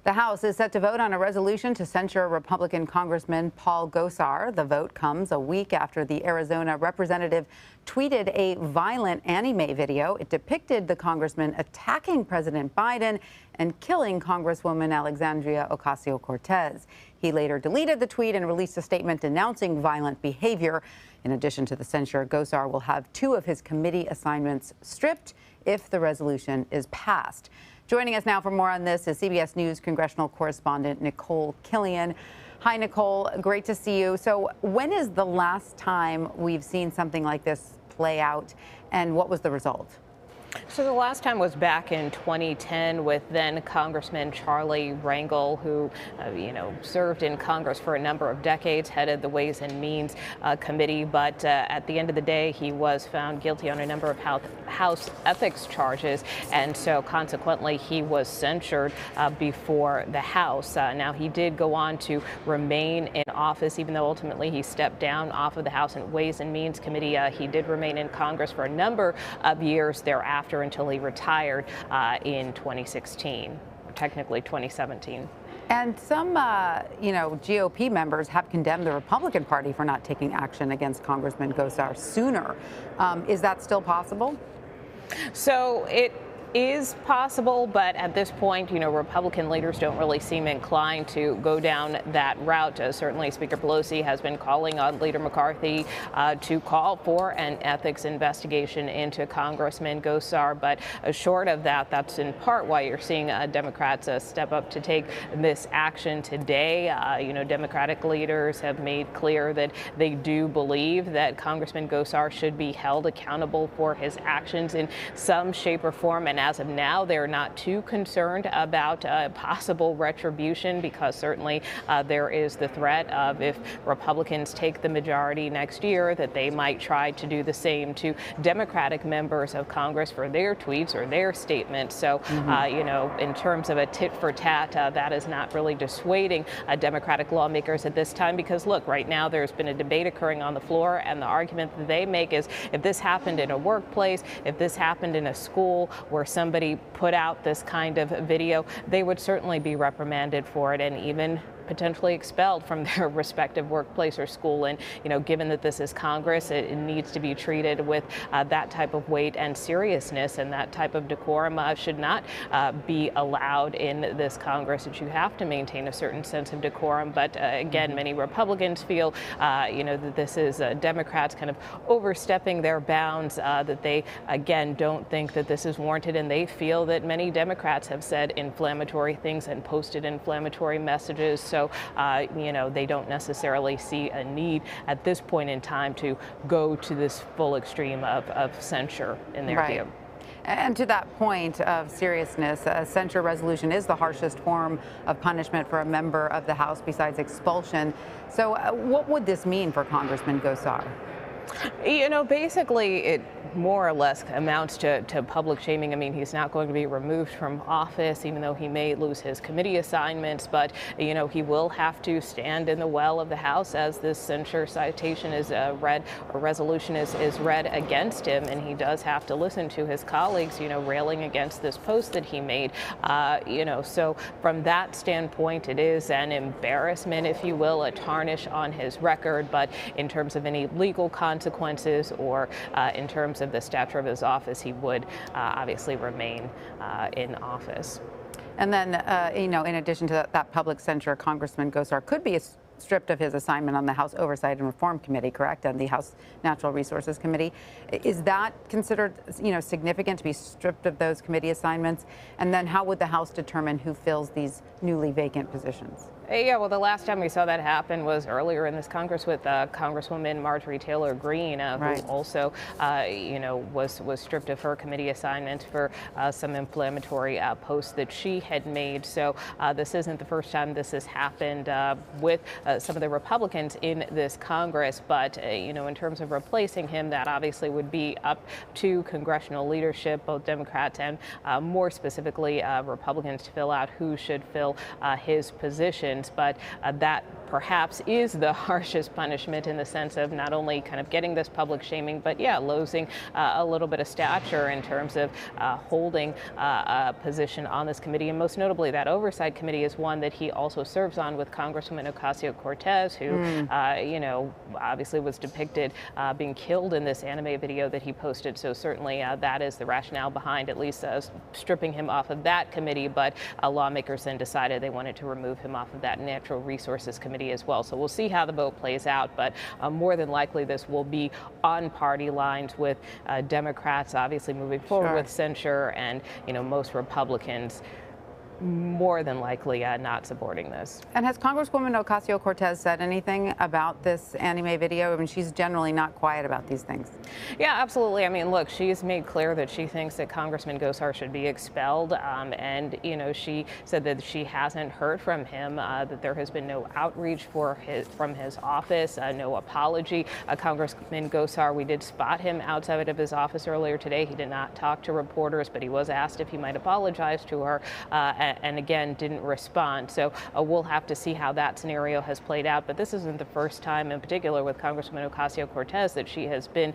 The House is set to vote on a resolution to censure Republican Congressman Paul Gosar. The vote comes a week after the Arizona representative tweeted a violent anime video. It depicted the congressman attacking President Biden and killing Congresswoman Alexandria Ocasio-Cortez. He later deleted the tweet and released a statement denouncing violent behavior. In addition to the censure, Gosar will have 2 of his committee assignments stripped if the resolution is passed. Joining us now for more on this is CBS News congressional correspondent Nikole Killion. Hi, Nikole. Great to see you. So when is the last time we've seen something like this play out, and what was the result? So the last time was back in 2010 with then Congressman Charlie Rangel, who, served in Congress for a number of decades, headed the Ways and Means Committee. But at the end of the day, he was found guilty on a number of House ethics charges. And so consequently, he was censured before the House. Now, he did go on to remain in office, even though ultimately he stepped down off of the House and Ways and Means Committee. He did remain in Congress for a number of years thereafter, until he retired in 2016, technically 2017. And some, GOP members have condemned the Republican Party for not taking action against Congressman Gosar sooner. Is that still possible? So it is possible, but at this point, Republican leaders don't really seem inclined to go down that route. Certainly, Speaker Pelosi has been calling on Leader McCarthy to call for an ethics investigation into Congressman Gosar. But short of that, that's in part why you're seeing Democrats step up to take this action today. Democratic leaders have made clear that they do believe that Congressman Gosar should be held accountable for his actions in some shape or form. And as of now, they're not too concerned about possible retribution, because certainly there is the threat of, if Republicans take the majority next year, that they might try to do the same to Democratic members of Congress for their tweets or their statements. So, in terms of a tit for tat, that is not really dissuading Democratic lawmakers at this time, because look, right now there's been a debate occurring on the floor, and the argument that they make is, if this happened in a workplace, if this happened in a school where somebody put out this kind of video, they would certainly be reprimanded for it and even potentially expelled from their respective workplace or school. And, given that this is Congress, it needs to be treated with that type of weight and seriousness, and that type of decorum should not be allowed in this Congress. That you have to maintain a certain sense of decorum. But again, many Republicans feel, that this is Democrats kind of overstepping their bounds, that they, again, don't think that this is warranted. And they feel that many Democrats have said inflammatory things and posted inflammatory messages. So, they don't necessarily see a need at this point in time to go to this full extreme of censure in their view. And to that point of seriousness, a censure resolution is the harshest form of punishment for a member of the House besides expulsion. So what would this mean for Congressman Gosar? Basically, it more or less amounts to public shaming. I mean, he's not going to be removed from office, even though he may lose his committee assignments. But, he will have to stand in the well of the House as this censure citation is read, or resolution is read against him. And he does have to listen to his colleagues, railing against this post that he made. So from that standpoint, it is an embarrassment, if you will, a tarnish on his record. But in terms of any legal consequences, or in terms of the stature of his office, he would obviously remain in office. And then, in addition to that public censure, Congressman Gosar could be stripped of his assignment on the House Oversight and Reform Committee, correct, and the House Natural Resources Committee. Is that considered, significant to be stripped of those committee assignments? And then how would the House determine who fills these newly vacant positions? Yeah, well, the last time we saw that happen was earlier in this Congress with Congresswoman Marjorie Taylor Greene, who also, was stripped of her committee assignment for some inflammatory posts that she had made. So this isn't the first time this has happened with some of the Republicans in this Congress. But, in terms of replacing him, that obviously would be up to congressional leadership, both Democrats and more specifically Republicans, to fill out who should fill his position. But that perhaps is the harshest punishment in the sense of not only kind of getting this public shaming, but yeah, losing a little bit of stature in terms of holding a position on this committee. And most notably, that oversight committee is one that he also serves on with Congresswoman Ocasio-Cortez, who, you know, obviously was depicted being killed in this anime video that he posted. So certainly that is the rationale behind at least stripping him off of that committee. But lawmakers then decided they wanted to remove him off of that Natural Resources Committee as well. So we'll see how the vote plays out. But more than likely, this will be on party lines with Democrats obviously moving forward with censure, and, you know, most Republicans more than likely not supporting this. And has Congresswoman Ocasio-Cortez said anything about this anime video? I mean, she's generally not quiet about these things. Yeah, absolutely. I mean, look, she's made clear that she thinks that Congressman Gosar should be expelled. And, you know, she said that she hasn't heard from him, that there has been no outreach from his office, no apology. Congressman Gosar, we did spot him outside of his office earlier today. He did not talk to reporters, but he was asked if he might apologize to her. And again, didn't respond. So we'll have to see how that scenario has played out. But this isn't the first time, in particular with Congresswoman Ocasio-Cortez, that she has been,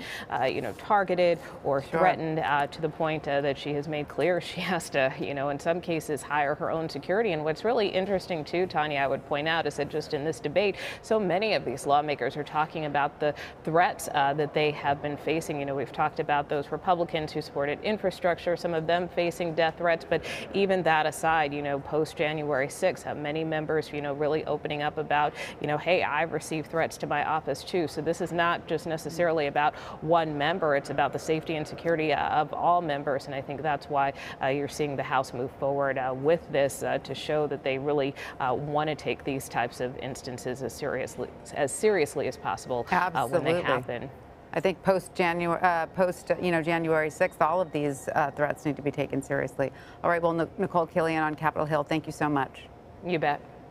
you know, targeted or threatened to the point that she has made clear she has to, you know, in some cases hire her own security. And what's really interesting too, Tanya, I would point out, is that just in this debate, so many of these lawmakers are talking about the threats that they have been facing. You know, we've talked about those Republicans who supported infrastructure, some of them facing death threats, but even that aside, you know, post January 6th, have many members, you know, really opening up about, you know, hey, I've received threats to my office too. So this is not just necessarily about one member. It's about the safety and security of all members. And I think that's why you're seeing the House move forward with this to show that they really want to take these types of instances as seriously as possible when they happen. I think January 6th, all of these threats need to be taken seriously. All right, well, Nikole Killion on Capitol Hill, thank you so much. You bet.